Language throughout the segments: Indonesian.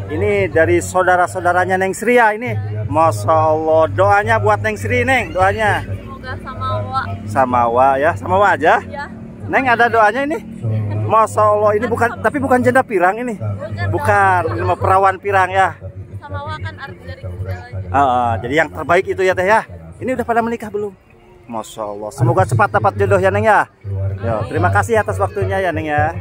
Ini dari saudara-saudaranya Neng Sri ya ini. Masya Allah, doanya buat Neng Sri, Neng, doanya. Semoga samawa. Samawa ya, samawa aja. Ya. Neng ada doanya ini. Masya Allah, ini bukan, tapi bukan janda pirang ini. Bukan, ini mah perawan pirang ya. Samawa kan arti dari segalanya. Jadi yang terbaik itu ya teh ya. Ini udah pada menikah belum? Masya Allah, semoga cepat dapat jodoh ya Neng ya. Yo, terima kasih atas waktunya ya Neng ya.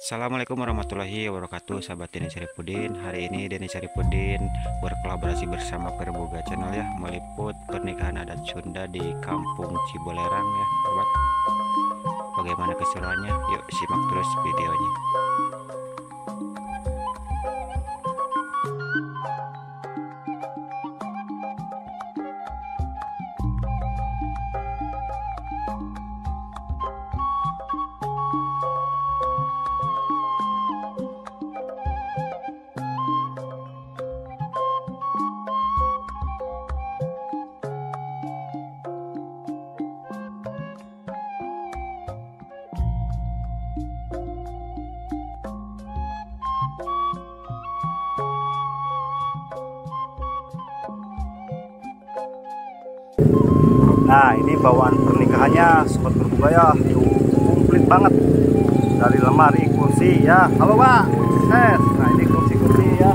Assalamualaikum warahmatullahi wabarakatuh, sahabat Denny Syarifudin. Hari ini Denny Syarifudin berkolaborasi bersama Perboga Channel ya, meliput pernikahan adat Sunda di Kampung Cibolerang ya, sahabat. Bagaimana keseruannya? Yuk simak terus videonya. Nah ini bawaan pernikahannya sobat Perboga ya, komplit banget dari lemari, kursi ya. Halo Pak, sukses. Nah ini kursi-kursi ya.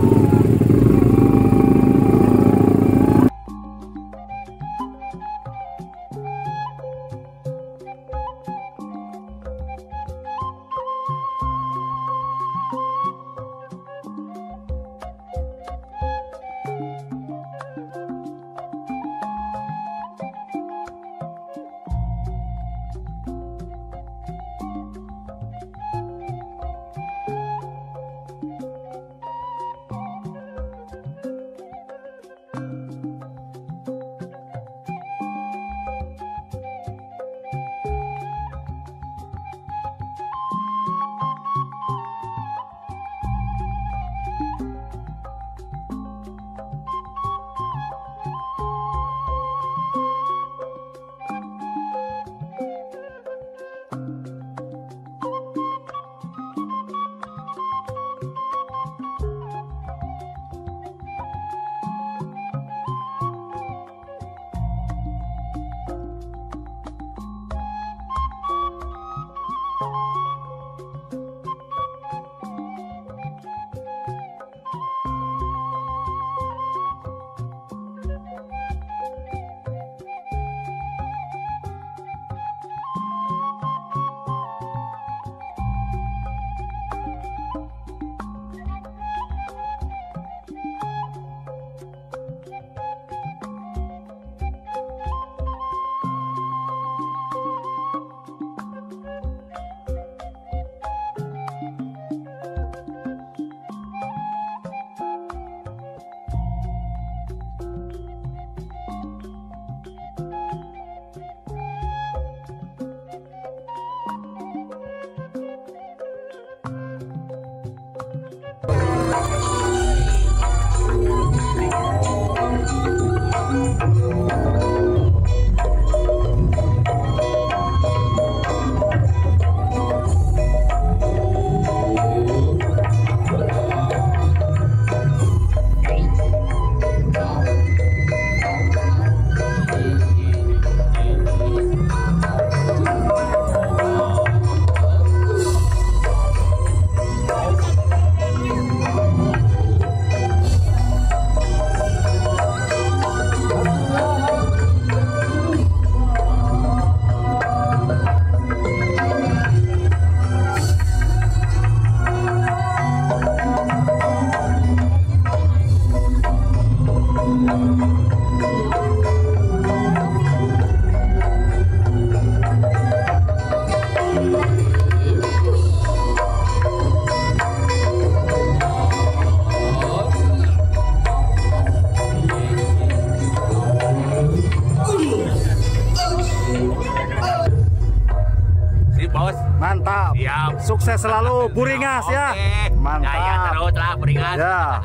Mantap. Siap. Sukses selalu Buringas ya. Mantap. Ya, terus lah Buringas. Ya.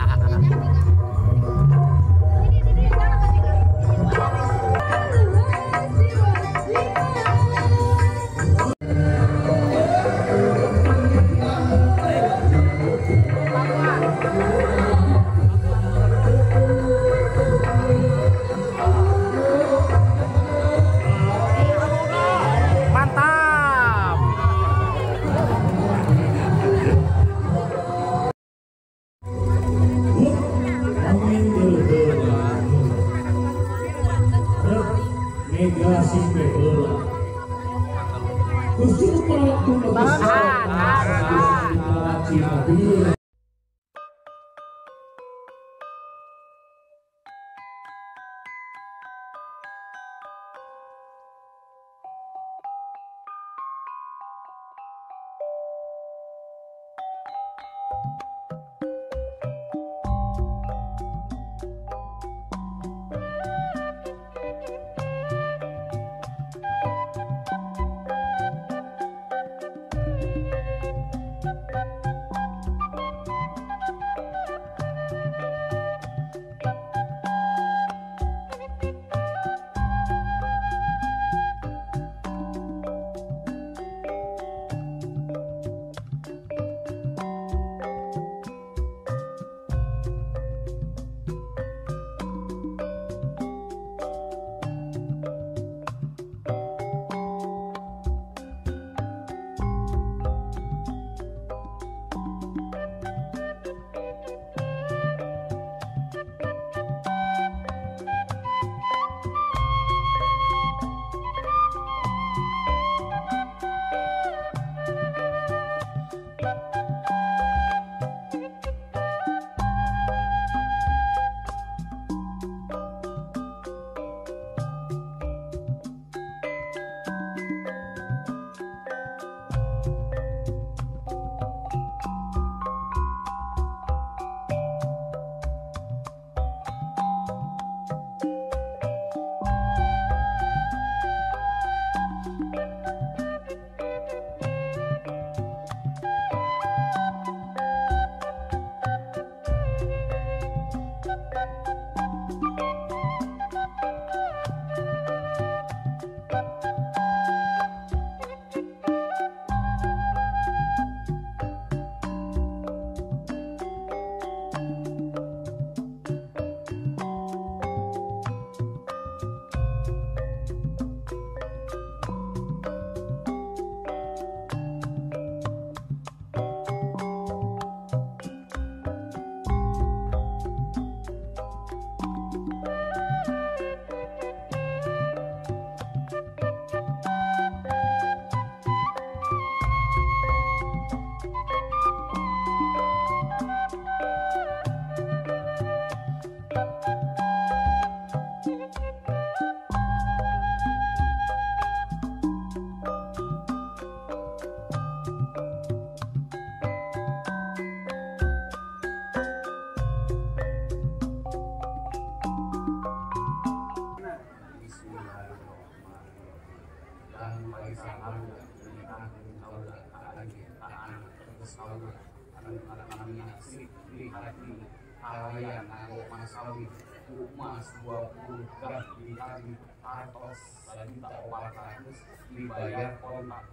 emas 20 gram dikali artos sejuta 400 dibayar kontak.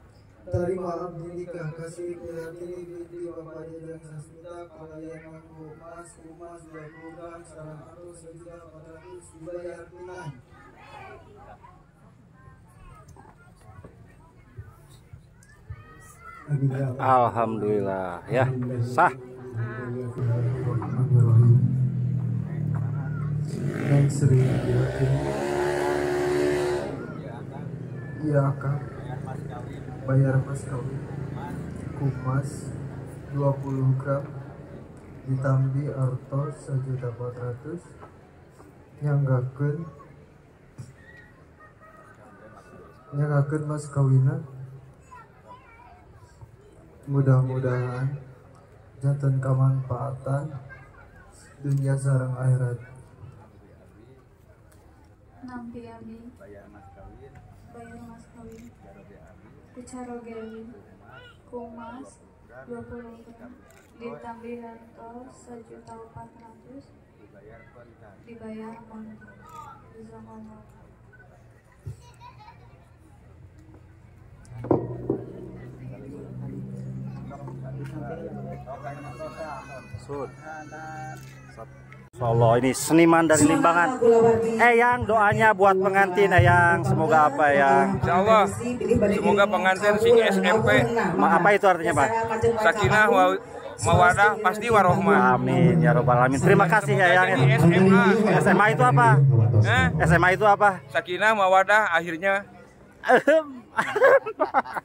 Terima abdi nikah kasih priyatini binti Bapak Jajang Sasmita kalian mampu emas 20 gram sareng artos sejuta 400 dibayar tunai. Alhamdulillah ya sah. Neng Sri iya akan bayar mas kawin kumas 20 gram ditambi artos 1.400 nyanggakeun mas kawinan. Mudah-mudahan janten kamanfaatan dunia sareng akhirat. Nampi abi bayar mas kawin kucaro gawi kumas 20 gram ditambi hartos 1.400 dibayar kontak. Jazakallah. Solo ini seniman dari Limbangan. Eyang doanya buat pengantin Eyang, semoga apa Eyang? Insya Allah semoga pengantin si SMP. Apa itu artinya Pak? Sakinah mawadah pasti warohmah. Amin ya robbal alamin. Terima kasih ya Eyang. SMA. SMA itu apa? SMA itu apa? Sakinah mawadah akhirnya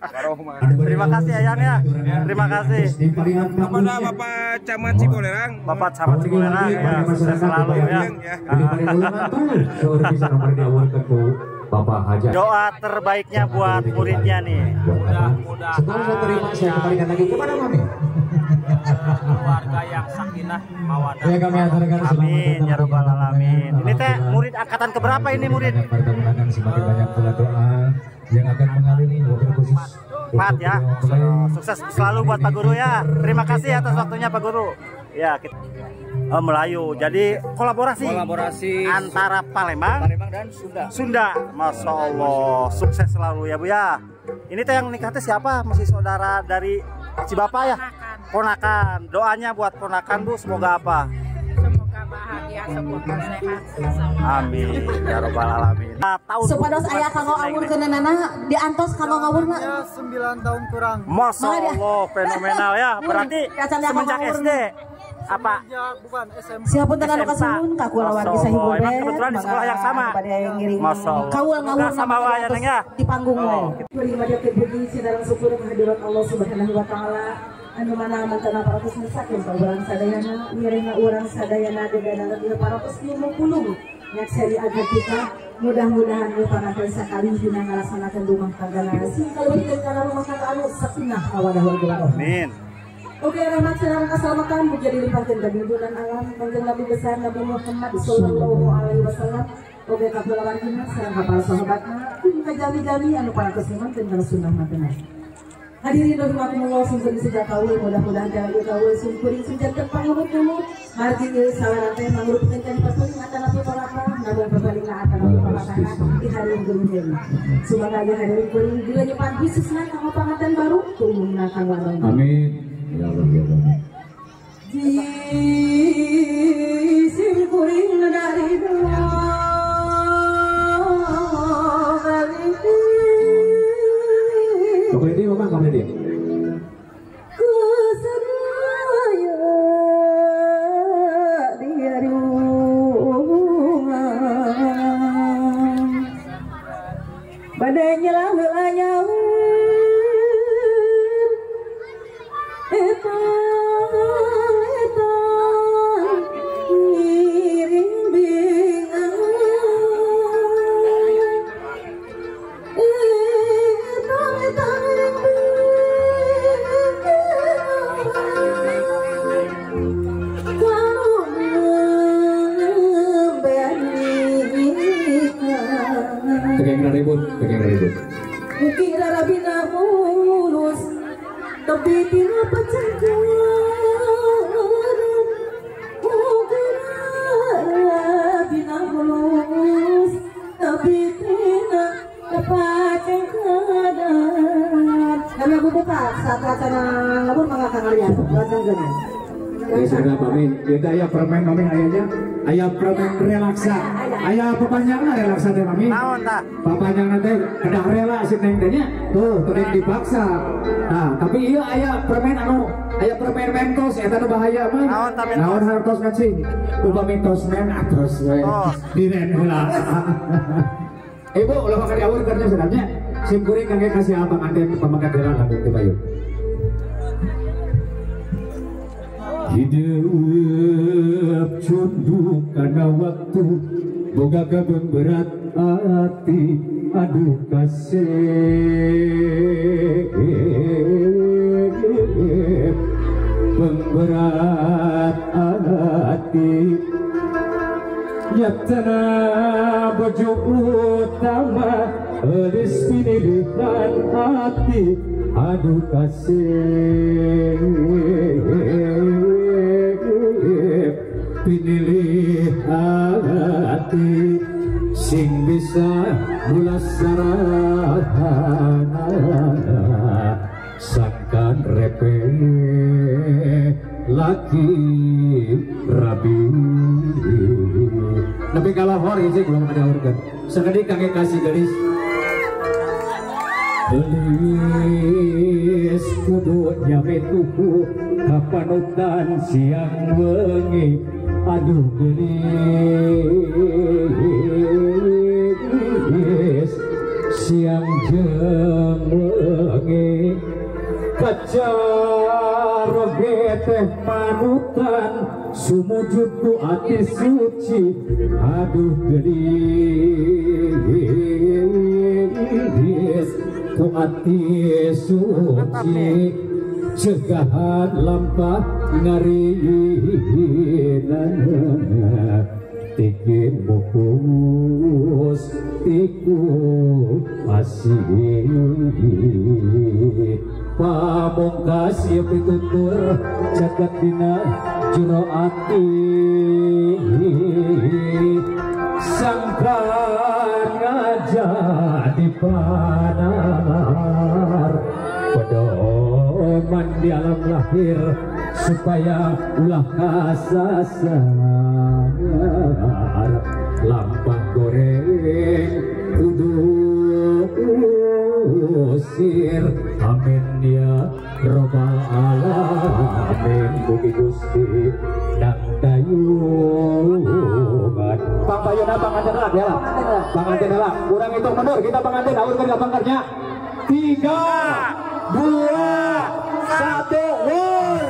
Warohmah. Terima kasih Ayang ya. Terima kasih. Kepada Bapak Camat Cibolerang. Bapak Camat Cibolerang ya, sukses selalu ya. Bapak Hajar. Doa terbaiknya buat muridnya nih. Setelah saya terima, saya kembalikan lagi kepada kami. Keluarga yang sakinah mawadah. Ya kami aturkan Amin ya robbal alamin. Ini teh murid angkatan keberapa ini murid? Pertemuan semakin banyak pula doa yang akan mengalir wabil khusus. 4 ya. Sukses selalu buat Pak Guru ya. Terima kasih atas waktunya Pak Guru. Ya, kita Melayu. Jadi kolaborasi antara Palembang dan Sunda. Masya Allah, sukses selalu ya Bu ya. Ini teh yang nikah teh siapa? Masih saudara dari Cibapa ya? Ponakan. Doanya buat ponakan Bu, semoga apa? Semoga bahagia, semoga sehat. Amin ya robbal alamin. Tahun supados aya kanggo ngawur keunana diantos kanggo ngawurna. Ya 9 tahun kurang. Masya Allah, fenomenal ya. Berarti semenjak SD apa? Bukan SMP. Siapun anu kasuhun ka kula wargi sahibu Emang kebetulan di sekolah yang sama. Masya Allah. Kaul ngawur sama wae Neng ya. Di panggung wae. Beri madat puji saudara syukur kehadirat Allah Subhanahu wa taala. Anu mana mantana paratos misakeun ka urang sadayana, ngiringa urang sadayana dedana leuwih paratos 50. Nyak seri agar kita mudah-mudahan we pangakeun sakali dina ngalaksanakeun rumah tanggana sing kaleuwih kana rumah tangga anu sakinah mawaddah warahmah. Amin. Oke, rahmat serang keselamatan menjadi limpahkan dari bulan alam kanjeng Nabi besar Nabi Muhammad sallallahu alaihi wasallam. Oke, kapal wargina serang kapal sahabatna kun kajami-jami anu paratos iman tentang sunnah matena. Hadirin rahimakumullah sungguh sejak kaul mudah-mudahan jalan kaul sungkuring sejak terpanggul dulu margi ieu sawana teh mangrupkeun kana paturing atana piparapa namun paparingna atana pipapatana di hari geundeun. Sumaga hadirin kuring dina nyepan khususna kanggo panganten baru tumungna kang warung. Amin. Ya Allah ya Allah. Sim kuring dari doa Komedi apa komedi? Kusaya di rumah badai nyelang heula Mungkin rabina mulus tapi tidak pecahkan. Mungkin rabina mulus tapi tidak pecahkan. Kami buka saat acara labur mengakang kalian pecahkan. Ya sudah Mami, kita aya permen Mami ayahnya, aya permen relaksa, aya papanjangna relaksa teh Mami. Naon tah? Papanjangna teh kedah rela si Neng teh nya. Tuh, teu dipaksa. Nah, tapi ieu aya permen anu, aya permen mentos eta nu bahaya mah. Naon tah mentos? Naon hartos ngacing? Upami tos men atos we. Diren heula. Ibu ulah makan diawur kerja sebenarnya. Sim kuring kangge kasih abang anten pamakat heula lagu teh bayu. Hidup cunduk karena waktu boga gabung berat hati aduh kasih pemberat hati nyatana bojo utama elis pilihan hati aduh kasih pinilih hati sing bisa mulasarana sangkan repe laki rabi tapi kalau hori sih belum ada organ sekali kakek kasih garis gelis kudunya metuhu kapanutan siang wengi aduh gelis siang jeung wengi kacaroge teh manutan sumujud ku ati suci aduh gelis ku ati suci cegahan lampah ngarinan tikin bungkus tiku masih pamungkas ya pitutur jagat dina jero ati sangkan ngajadi panar pedoman di alam lahir supaya ulah kasasar lampah goreng kudu usir amin ya robbal alamin mugi Gusti dan dayungan pampayuna panganten lah ya lah panganten lah kurang itu mundur kita panganten aurkeun ka bangkarnya 3 2 1 war